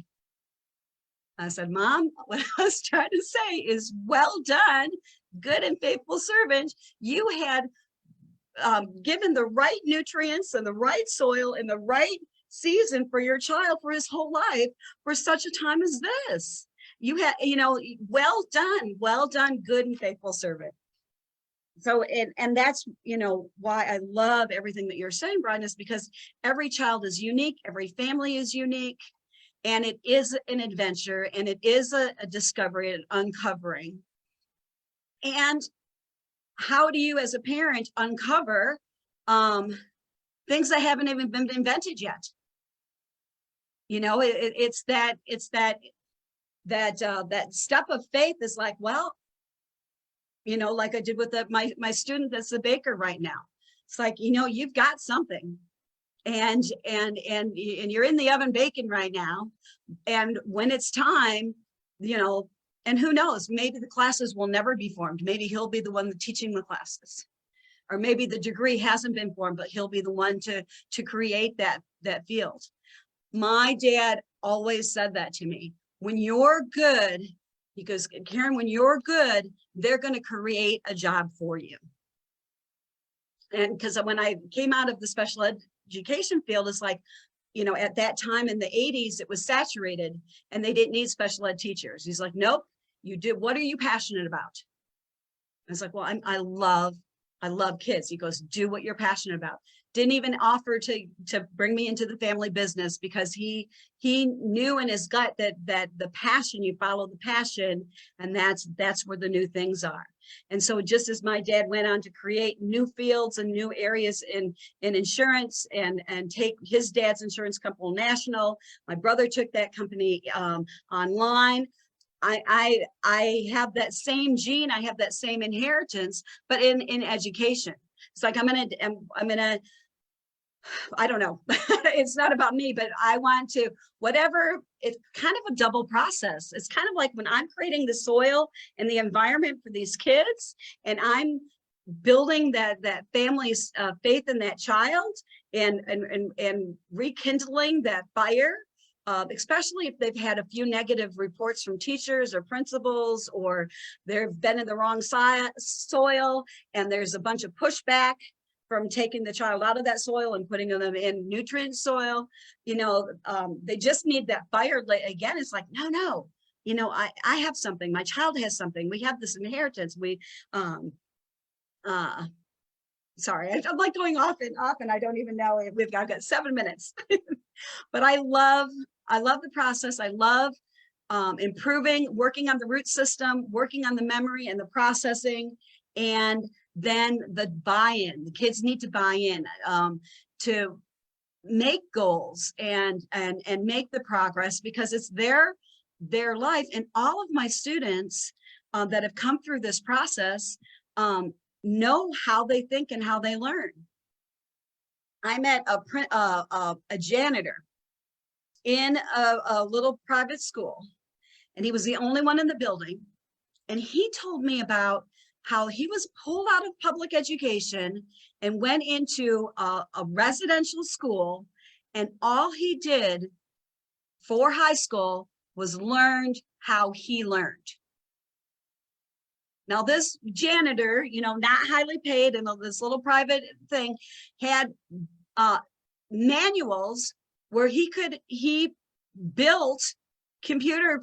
I said, Mom, what I was trying to say is, well done, good and faithful servant. You had given the right nutrients and the right soil and the right season for your child for his whole life for such a time as this. You had, you know, well done, good and faithful servant. So, and that's, you know, why I love everything that you're saying, Brian, is because every child is unique, every family is unique, and it is an adventure, and it is a discovery, an uncovering. And how do you, as a parent, uncover things that haven't even been invented yet? You know, it's that step of faith is like, well, you know, like I did with my student that's a baker right now. It's like, you know, you've got something, and you're in the oven baking right now. And when it's time, you know, and who knows, maybe the classes will never be formed. Maybe he'll be the one teaching the classes, or maybe the degree hasn't been formed, but he'll be the one to create that field. My dad always said that to me. When you're good, he goes, Karen, when you're good, they're going to create a job for you. And because when I came out of the special education field, it's like, you know, at that time in the 80s, it was saturated and they didn't need special ed teachers. He's like, nope, you do. What are you passionate about? I was like, well, I love kids. He goes, do what you're passionate about. Didn't even offer to bring me into the family business, because he knew in his gut that the passion, you follow the passion, and that's where the new things are. And so just as my dad went on to create new fields and new areas in insurance and take his dad's insurance company national, my brother took that company online. I have that same gene, I have that same inheritance, but in education. It's like I'm gonna I don't know. It's not about me, but I want to, whatever, it's kind of a double process. It's kind of like when I'm creating the soil and the environment for these kids, and I'm building that family's faith in that child, and rekindling that fire, especially if they've had a few negative reports from teachers or principals, or they've been in the wrong soil, and there's a bunch of pushback from taking the child out of that soil and putting them in nutrient soil. They just need that fire. Again, it's like, no, I have something, my child has something, we have this inheritance. Sorry, I'm like going off and I don't even know. I've got 7 minutes. But I love the process. I love improving, working on the root system, working on the memory and the processing, and then the buy-in. The kids need to buy in to make goals and make the progress, because it's their life. And all of my students that have come through this process know how they think and how they learn. I met a janitor in a little private school, and he was the only one in the building. And he told me about how he was pulled out of public education and went into a residential school, and all he did for high school was learned how he learned. Now, this janitor, not highly paid in this little private thing, had manuals where he built computers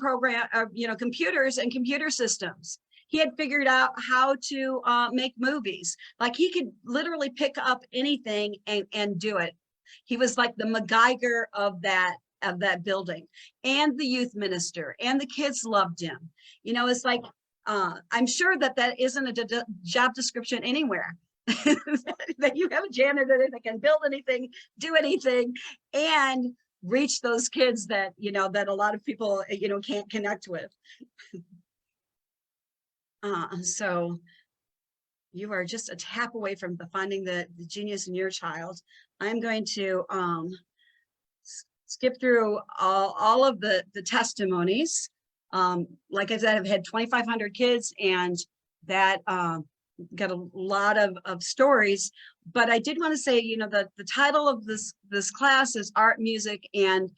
and computer systems. He had figured out how to make movies. Like, he could literally pick up anything and do it. He was like the MacGyver of that building, and the youth minister, and the kids loved him. It's like, I'm sure that isn't a job description anywhere. That you have a janitor that can build anything, do anything, and reach those kids that that a lot of people can't connect with. So you are just a tap away from finding the genius in your child. I'm going to skip through all of the testimonies. Like I said, I've had 2,500 kids, and that got a lot of stories. But I did want to say, the title of this class is Art, Music, and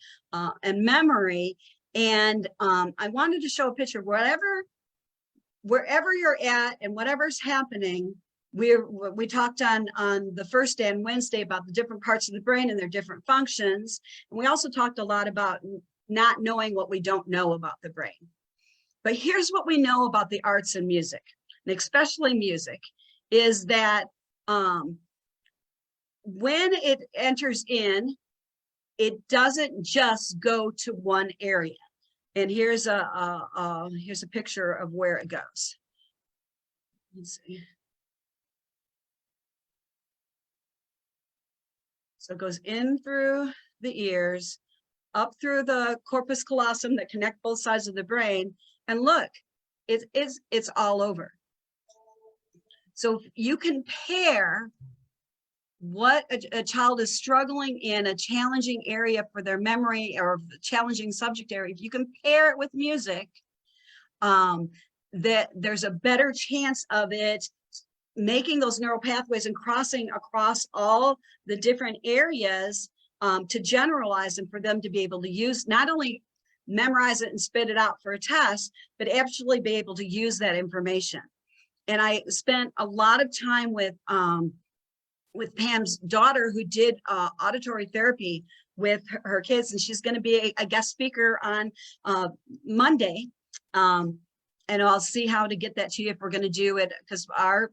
Memory. And I wanted to show a picture. Wherever you're at and whatever's happening, we talked on the first day and Wednesday about the different parts of the brain and their different functions. And we also talked a lot about not knowing what we don't know about the brain. But here's what we know about the arts and music, and especially music, is that when it enters in, it doesn't just go to one area. And here's a picture of where it goes. Let's see. So it goes in through the ears, up through the corpus callosum that connect both sides of the brain, and look, it's all over. So you compare what a child is struggling in a challenging area for their memory, or challenging subject area. If you compare it with music, that there's a better chance of it making those neural pathways and crossing across all the different areas to generalize, and for them to be able to use, not only memorize it and spit it out for a test, but actually be able to use that information. And I spent a lot of time with Pam's daughter, who did auditory therapy with her kids, and she's going to be a guest speaker on Monday. And I'll see how to get that to you if we're going to do it, because our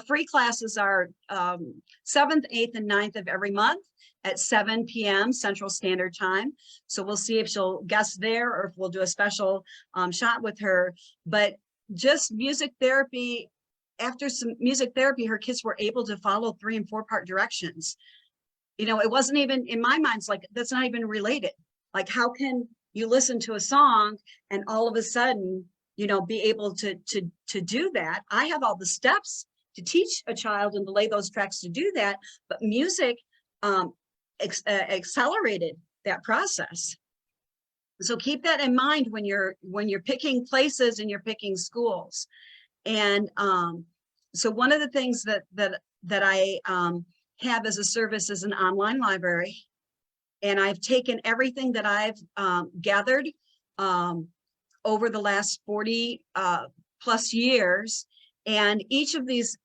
free classes are 7th, 8th, and 9th of every month at 7 p.m. Central Standard Time. So we'll see if she'll guest there, or if we'll do a special shot with her. But just music therapy, after some music therapy, her kids were able to follow 3- and 4-part directions. It wasn't even, in my mind, it's like, that's not even related. Like, how can you listen to a song and all of a sudden, be able to do that? I have all the steps to teach a child and to lay those tracks to do that. But music, accelerated that process. So keep that in mind when you're picking places and you're picking schools. And so one of the things that I have as a service is an online library. And I've taken everything that I've gathered over the last 40 plus years, and each of these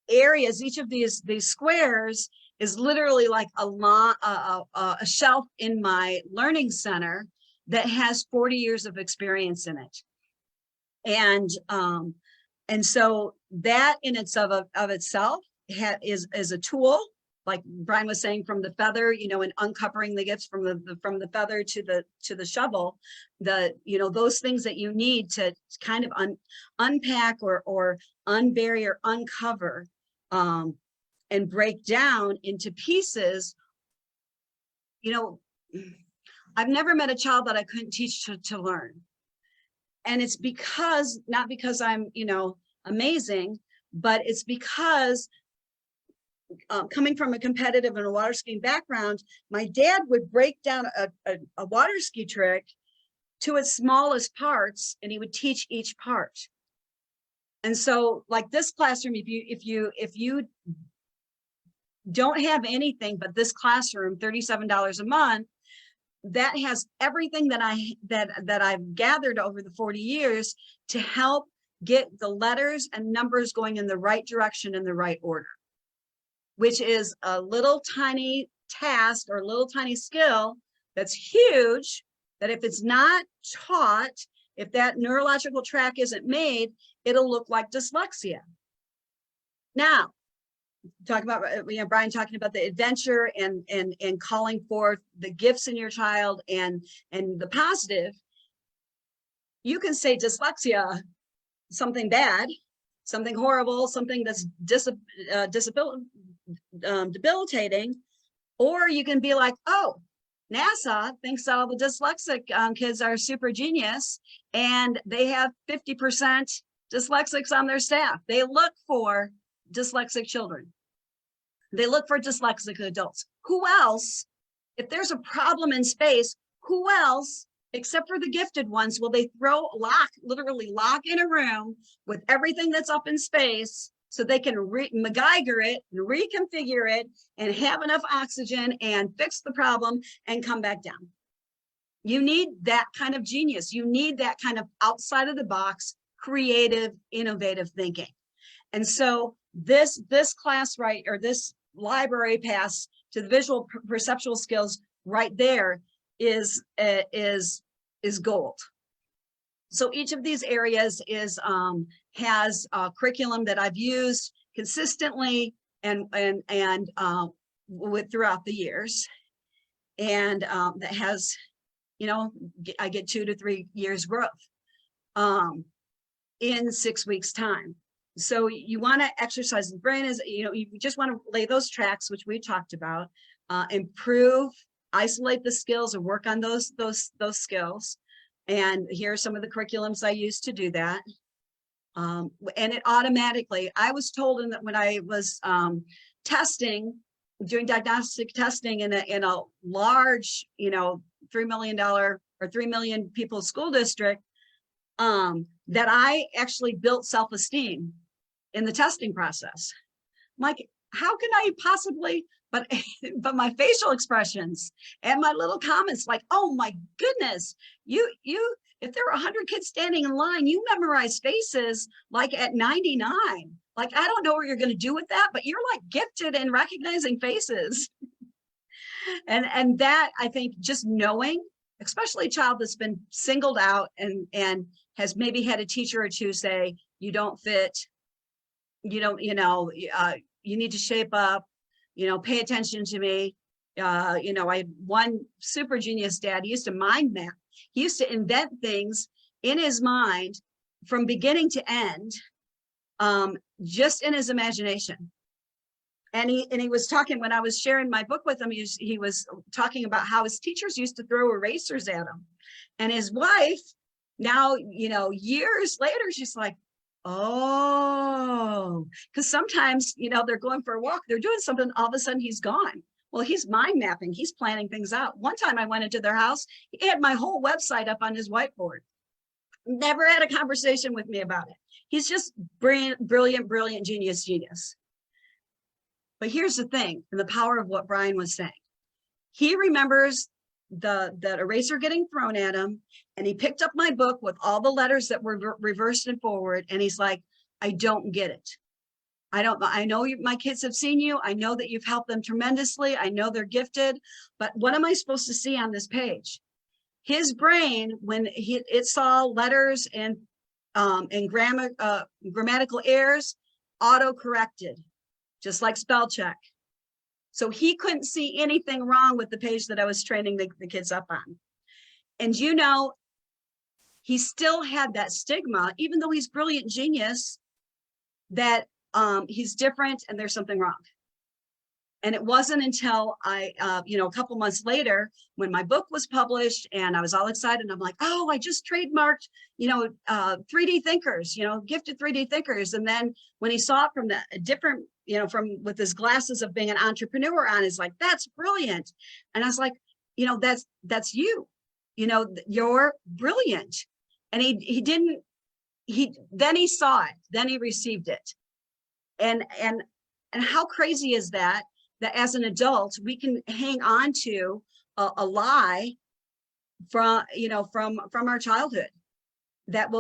areas, each of these squares is literally like a shelf in my learning center that has 40 years of experience in it. And so that in itself is a tool, like Brian was saying, from the feather, and uncovering the gifts from the feather to the shovel, those things that you need to kind of unpack or unbury or uncover and break down into pieces. I've never met a child that I couldn't teach to learn. And it's not because I'm, amazing, but it's because coming from a competitive and a water skiing background, my dad would break down a water ski trick to its smallest parts, and he would teach each part. And so like this classroom, if you don't have anything but this classroom, $37 a month, that has everything that I've gathered over the 40 years to help get the letters and numbers going in the right direction in the right order, which is a little tiny task or a little tiny skill that's huge, that if it's not taught, if that neurological track isn't made, it'll look like dyslexia. Now, talk about, Brian talking about the adventure and calling forth the gifts in your child and the positive. You can say dyslexia, something bad, something horrible, something that's debilitating, or you can be like, oh, NASA thinks that all the dyslexic kids are super genius, and they have 50% dyslexics on their staff. They look for dyslexic children. They look for dyslexic adults. Who else, if there's a problem in space, who else, except for the gifted ones, will they literally lock in a room with everything that's up in space so they can MacGyver it and reconfigure it and have enough oxygen and fix the problem and come back down? You need that kind of genius. You need that kind of outside of the box, creative, innovative thinking. And so this class, right, or this library pass to the visual perceptual skills right there is gold. So each of these areas has a curriculum that I've used consistently and throughout the years, and that has, I get 2 to 3 years growth in 6 weeks time. So you want to exercise the brain, is, you just want to lay those tracks, which we talked about, improve, isolate the skills and work on those skills. And here are some of the curriculums I use to do that. And it automatically, I was told that when I was doing diagnostic testing in a large, $3 million or 3 million people school district, that I actually built self-esteem in the testing process. I'm like, how can I possibly, but my facial expressions and my little comments, like, oh my goodness, if there were 100 kids standing in line, you memorize faces like at 99. Like, I don't know what you're going to do with that, but you're like gifted in recognizing faces. and that, I think, just knowing, especially a child that's been singled out and has maybe had a teacher or two say, you don't fit, you need to shape up, pay attention to me. I had one super genius dad. He used to mind map. He used to invent things in his mind from beginning to end, just in his imagination. And he was talking, when I was sharing my book with him, he was talking about how his teachers used to throw erasers at him. And his wife, now, years later, she's like, oh, because sometimes, they're going for a walk, they're doing something, all of a sudden he's gone. Well, he's mind mapping. He's planning things out. One time I went into their house. He had my whole website up on his whiteboard. Never had a conversation with me about it. He's just brilliant, genius. But here's the thing, and the power of what Brian was saying. He remembers the eraser getting thrown at him, and he picked up my book with all the letters that were reversed and forward, and he's like, I don't get it. I know my kids have seen you. I know that you've helped them tremendously. I know they're gifted, but what am I supposed to see on this page? His brain, when it saw letters and grammatical errors, auto-corrected, just like spell check. So he couldn't see anything wrong with the page that I was training the kids up on. And you know, he still had that stigma, even though he's brilliant genius, that he's different and there's something wrong. And it wasn't until I, a couple months later, when my book was published and I was all excited, and I'm like, oh, I just trademarked, 3D thinkers, gifted 3D thinkers. And then when he saw it from the different, from with his glasses of being an entrepreneur on, he's like, that's brilliant. And I was like, that's you, you're brilliant. And then he saw it, then he received it. And how crazy is that as an adult, we can hang on to a lie from our childhood that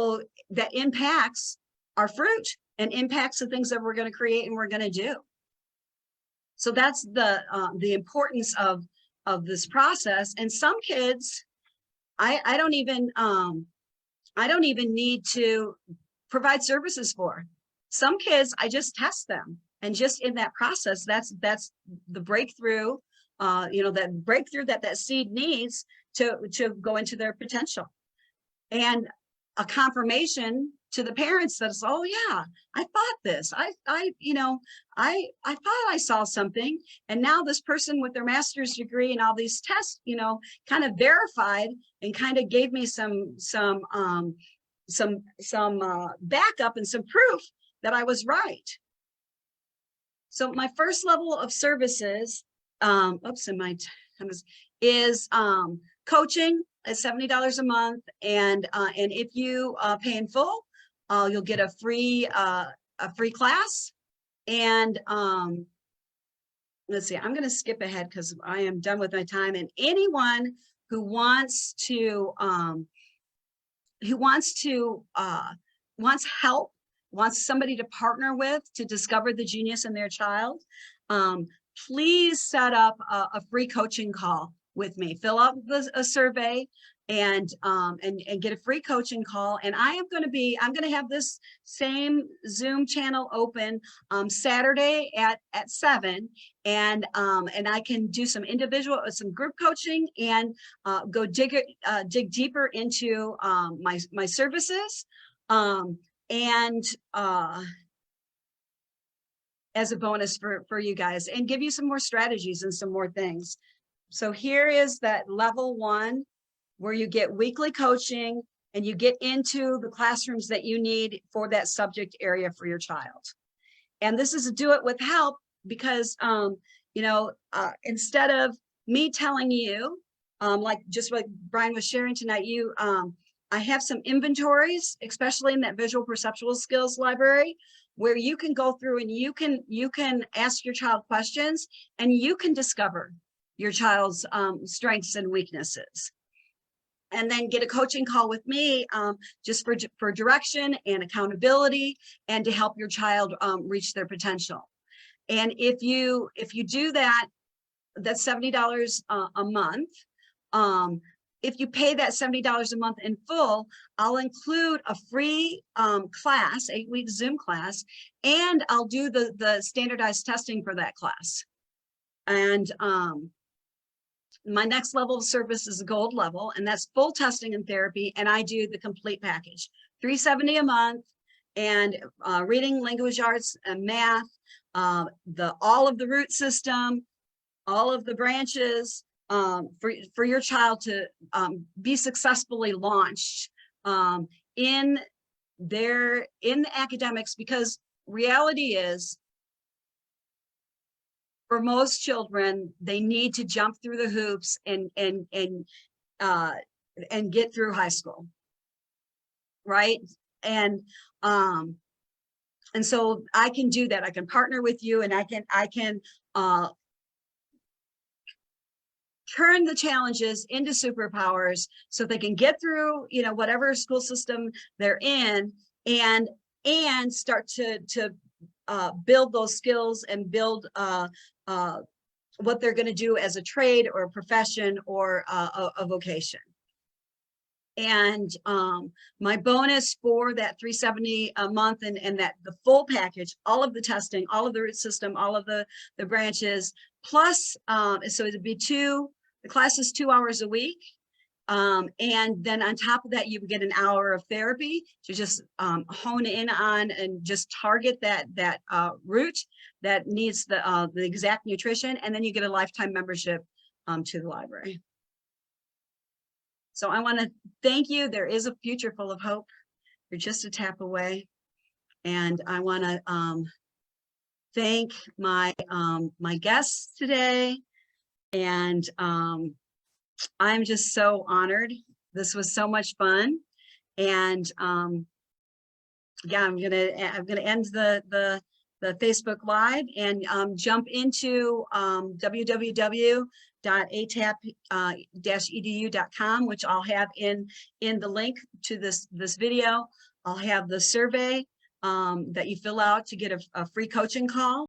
impacts our fruit and impacts the things that we're going to create and we're going to do. So that's the importance of this process. And some kids, I don't even need to provide services for. Some kids, I just test them. And just in that process, that's the breakthrough, that breakthrough that seed needs to go into their potential. And a confirmation to the parents that, oh yeah, I thought this, I thought I saw something. And now this person with their master's degree and all these tests, kind of verified and kind of gave me some backup and some proof that I was right. So my first level of services, is coaching at $70 a month, and if you pay in full, you'll get a free class. And let's see, I'm going to skip ahead because I am done with my time. And anyone who wants help, wants somebody to partner with to discover the genius in their child, please set up a free coaching call with me. Fill out a survey and get a free coaching call. And I'm going to have this same Zoom channel open Saturday at 7, and I can do some individual, some group coaching, and go dig deeper into my services. As a bonus for you guys, and give you some more strategies and some more things. So here is that level 1, where you get weekly coaching and you get into the classrooms that you need for that subject area for your child. And this is a do it with help, because instead of me telling you, like Brian was sharing tonight, I have some inventories, especially in that visual perceptual skills library, where you can go through and you can ask your child questions, and you can discover your child's strengths and weaknesses. And then get a coaching call with me just for direction and accountability, and to help your child reach their potential. And if you do that, that's $70 a month. If you pay that $70 a month in full, I'll include a free class, 8-week Zoom class, and I'll do the standardized testing for that class. And my next level of service is a gold level, and that's full testing and therapy, and I do the complete package, $370 a month, and reading, language arts, and math, all of the root system, all of the branches, for your child to be successfully launched in the academics, because reality is for most children, they need to jump through the hoops and get through high school, right? And so I can do that. I can partner with you, and I can turn the challenges into superpowers so they can get through, you know, whatever school system they're in, and start to build those skills and build what they're going to do as a trade or a profession or a vocation. And my bonus for that $370 a month and that the full package, all of the testing, all of the system, all of the branches, plus, so it'd be the class is 2 hours a week. And then on top of that, you would get an hour of therapy to just hone in on and just target that root that needs the exact nutrition. And then you get a lifetime membership to the library. So I want to thank you. There is a future full of hope. You're just a tap away. And I want to thank my guests today. And I'm just so honored. This was so much fun. And yeah, I'm gonna end the Facebook Live and jump into www.atap-edu.com, which I'll have in the link to this video. I'll have the survey that you fill out to get a free coaching call.